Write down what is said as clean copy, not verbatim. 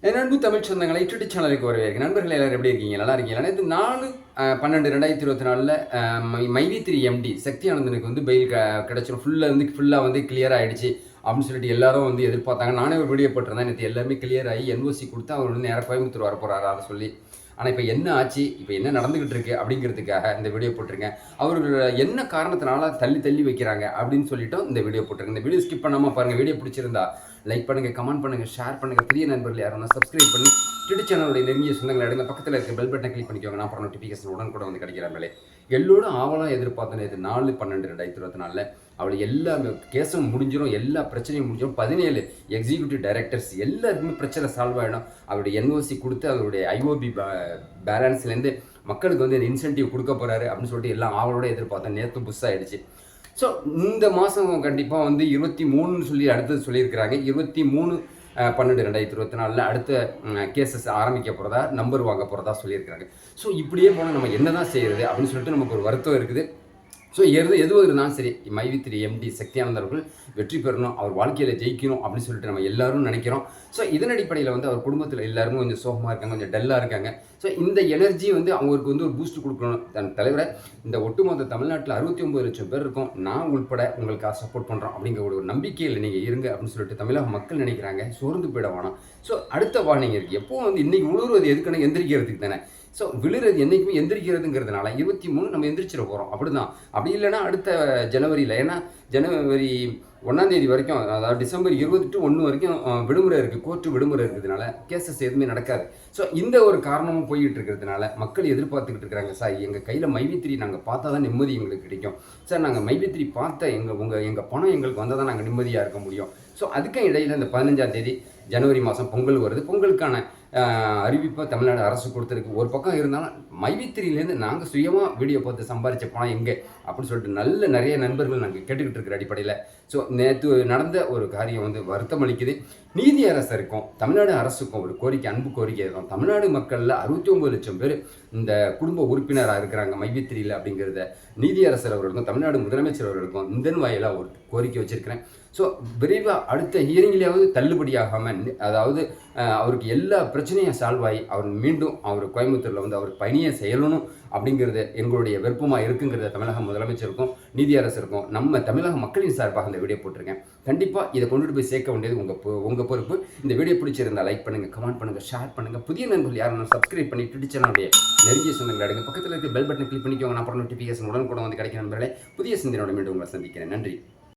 என் அன்பு தமிழ் சொந்தங்களை யூடியூப் சேனலுக்கு வரவேற்க நண்பர்கள் எல்லாரும் எப்படி இருக்கீங்க? நல்லா இருக்கீங்களா? நேற்று 4/12/2024 மைவி3 எம்டி சக்தி ஆனந்தனுக்கு வந்து பெயில் கிடைச்சிடும், ஃபுல்லாக வந்து கிளியர் ஆகிடுச்சு அப்படின்னு சொல்லிட்டு எல்லாரும் வந்து எதிர்பார்த்தாங்க. நானே ஒரு வீடியோ போட்டிருந்தேன். நேற்று எல்லாமே கிளியர் ஆகி NOC கொடுத்து அவர் வந்து நேராக கோயம்புத்தூர் வரப்போகிறாரு அதை சொல்லி. ஆனால் இப்போ என்ன ஆச்சு, இப்போ என்ன நடந்துகிட்டு இருக்கு அப்படிங்கிறதுக்காக இந்த வீடியோ போட்டிருக்கேன். அவர்கள் என்ன காரணத்தினால தள்ளி வைக்கிறாங்க அப்படின்னு சொல்லிட்டு இந்த வீடியோ போட்டிருக்கேன். இந்த வீடியோ ஸ்கிப் பண்ணாமல் பாருங்கள். வீடியோ பிடிச்சிருந்தா லைக் பண்ணுங்கள், கமெண்ட் பண்ணுங்கள், ஷேர் பண்ணுங்கள். புதிய நண்பர்கள் யாரும் சப்ஸ்கிரைப் பண்ணி யூடியூப் சேனலுடைய நெருங்கிய சொந்தங்களை எடுங்க. பக்கத்தில் இருக்க பெல் பட்டனை கிளிக் பண்ணிக்கோங்க. நான் அப்புறம் நோட்டிஃபிகேஷன் உடன் கூட வந்து கிடைக்கிறாங்களே. எல்லோரும் ஆவலாக எதிர்பார்த்தேன். இது 4/12/2024 அவளை எல்லா கேஸும் முடிஞ்சிடும், எல்லா பிரச்சனையும் முடிஞ்சிடும். 17 எக்ஸிக்யூட்டிவ் டைரக்டர்ஸ் எல்லாருக்குமே பிரச்சனை சால்வ் ஆகிடும். அவருடைய NOC கொடுத்து அவருடைய IOB பேலன்ஸ்லேருந்து மக்களுக்கு வந்து இன்சென்டிவ் கொடுக்க போகிறாரு அப்படின்னு சொல்லிட்டு எல்லாம் ஆவலோட எதிர்பார்த்தேன். நேற்று புஷ் ஆகிடுச்சு. ஸோ இந்த மாதம் கண்டிப்பாக வந்து 23 சொல்லி அடுத்தது சொல்லியிருக்கிறாங்க. 23/12/2024 அடுத்த கேசஸ் ஆரம்பிக்க போகிறதா, நம்பர் வாங்க போகிறதா சொல்லியிருக்கிறாங்க. ஸோ இப்படியே போனால் நம்ம என்ன தான் செய்கிறது அப்படின்னு சொல்லிட்டு நமக்கு ஒரு வருத்தம் இருக்குது. ஸோ எதுவும் இருந்தாலும் சரி, மைவி3 எம்டி சக்தி ஆனந்த் அவர்கள் வெற்றி பெறணும், அவர் வாழ்க்கையில் ஜெயிக்கணும் அப்படின்னு சொல்லிட்டு நம்ம எல்லாரும் நினைக்கிறோம். ஸோ இதன் அடிப்படையில் வந்து அவர் குடும்பத்தில் எல்லாருமே கொஞ்சம் சோகமாக இருக்காங்க, கொஞ்சம் டல்லாக இருக்காங்க. ஸோ இந்த எனர்ஜி வந்து அவங்களுக்கு வந்து ஒரு பூஸ்ட் கொடுக்கணும். தன் தலைவரை இந்த ஒட்டுமொத்த தமிழ்நாட்டில் 69 லட்சம் பேர் இருக்கும், நான் உள்பட உங்களுக்காக சப்போர்ட் பண்ணுறோம் அப்படிங்கிற ஒரு நம்பிக்கையில் நீங்கள் இருங்க அப்படின்னு சொல்லிட்டு தமிழக மக்கள் நினைக்கிறாங்க. சோர்ந்து போயிட வேணாம். ஸோ அடுத்த வார்னிங் இருக்குது. எப்போவும் வந்து இன்றைக்கி உழுவுறது எதுக்குன்னு எந்திரிக்கிறதுக்கு தானே. ஸோ விழுறது என்றைக்குமே எந்திரிக்கிறதுங்கிறதுனால 23 நம்ம எந்திரிச்சிட போகிறோம். அப்படி தான். அப்படி இல்லைன்னா அடுத்த ஜனவரியில், ஏன்னா ஜனவரி 1ஆம் தேதி வரைக்கும், அதாவது டிசம்பர் 20 to 1 வரைக்கும் விடுமுறை இருக்குது, கோர்ட்டு விடுமுறை இருக்கிறதுனால கேசஸ் எதுவுமே நடக்காது. ஸோ இந்த ஒரு காரணமும் போய்கிட்டு இருக்கிறதுனால மக்கள் எதிர்பார்த்துக்கிட்டு இருக்கிறாங்க. சார் எங்கள் கையில் மைவி3 நாங்கள் பார்த்தா தான் நிம்மதி எங்களுக்கு கிடைக்கும். சார் நாங்கள் மைவி3 பார்த்த எங்கள் பணம் எங்களுக்கு வந்தால் தான் நாங்கள் நிம்மதியாக இருக்க முடியும். ஸோ அதுக்கும் இடையில் இந்த 15ஆம் தேதி ஜனவரி மாதம் பொங்கல் வருது. பொங்கலுக்கான அறிவிப்பை தமிழ்நாடு அரசு கொடுத்துருக்கு. ஒரு பக்கம் இருந்தாலும் மைவி3லேருந்து நாங்கள் சுயமாக வீடியோ பார்த்து சம்பாதிச்ச பணம் எங்கே அப்படின்னு சொல்லிட்டு நிறைய நண்பர்கள் நாங்கள் கேட்டுக்கிட்டு இருக்கிற அடிப்படையில் ஸோ நேற்று நடந்த ஒரு காரியம் வந்து வருத்தம் அளிக்குது. நீதி அரசருக்கும் தமிழ்நாடு அரசுக்கும் ஒரு கோரிக்கை, அன்பு கோரிக்கை இருக்கும். தமிழ்நாடு மக்களில் 69 லட்சம் பேர் இந்த குடும்ப உறுப்பினராக இருக்கிறாங்க மைவி3யில் அப்படிங்கிறத நீதி அரசர் அவர்களுக்கும் தமிழ்நாடு முதலமைச்சர் அவர்களுக்கும் இந்த வாயிலாக ஒரு கோரிக்கை வச்சுருக்கிறேன். ஸோ விரைவாக அடுத்த ஹியரிங்லேயாவது தள்ளுபடியாகாமல், அதாவது அவருக்கு எல்லா பிரச்சனையும் சால்வ் ஆகி அவர் மீண்டும் அவர் கோயம்புத்தூரில் வந்து அவர் பணியை செய்யணும் அப்படிங்கிறது எங்களுடைய விருப்பமாக இருக்குங்கிறத தமிழக முதலமைச்சருக்கும் நீதி அரசருக்கும் நம்ம தமிழக மக்களின் சார்பாக இந்த வீடியோ போட்டிருக்கேன். கண்டிப்பாக இதை கொண்டுட்டு போய் சேர்க்க வேண்டியது உங்கள் பொறுப்பு. இந்த வீடியோ பிடிச்சிருந்தால் லைக் பண்ணுங்கள், கமெண்ட் பண்ணுங்கள், ஷேர் பண்ணுங்கள். புதிய நண்பர்கள் யாரும் சப்ஸ்கிரைப் பண்ணி யூடியூப் சேனலுடைய நெருங்கிய சொந்தங்களை எடுங்க. பக்கத்தில் இருக்க பெல் பட்டனை கிளிக் பண்ணிக்கோங்க. நான் அப்புறம் நோட்டிஃபிகேஷன் உடனுக்குடன் வந்து கிடைக்கிற நண்பர்களே. புதிய சிந்தனையோட மீண்டும் உங்களை சந்திக்கிறேன். நன்றி.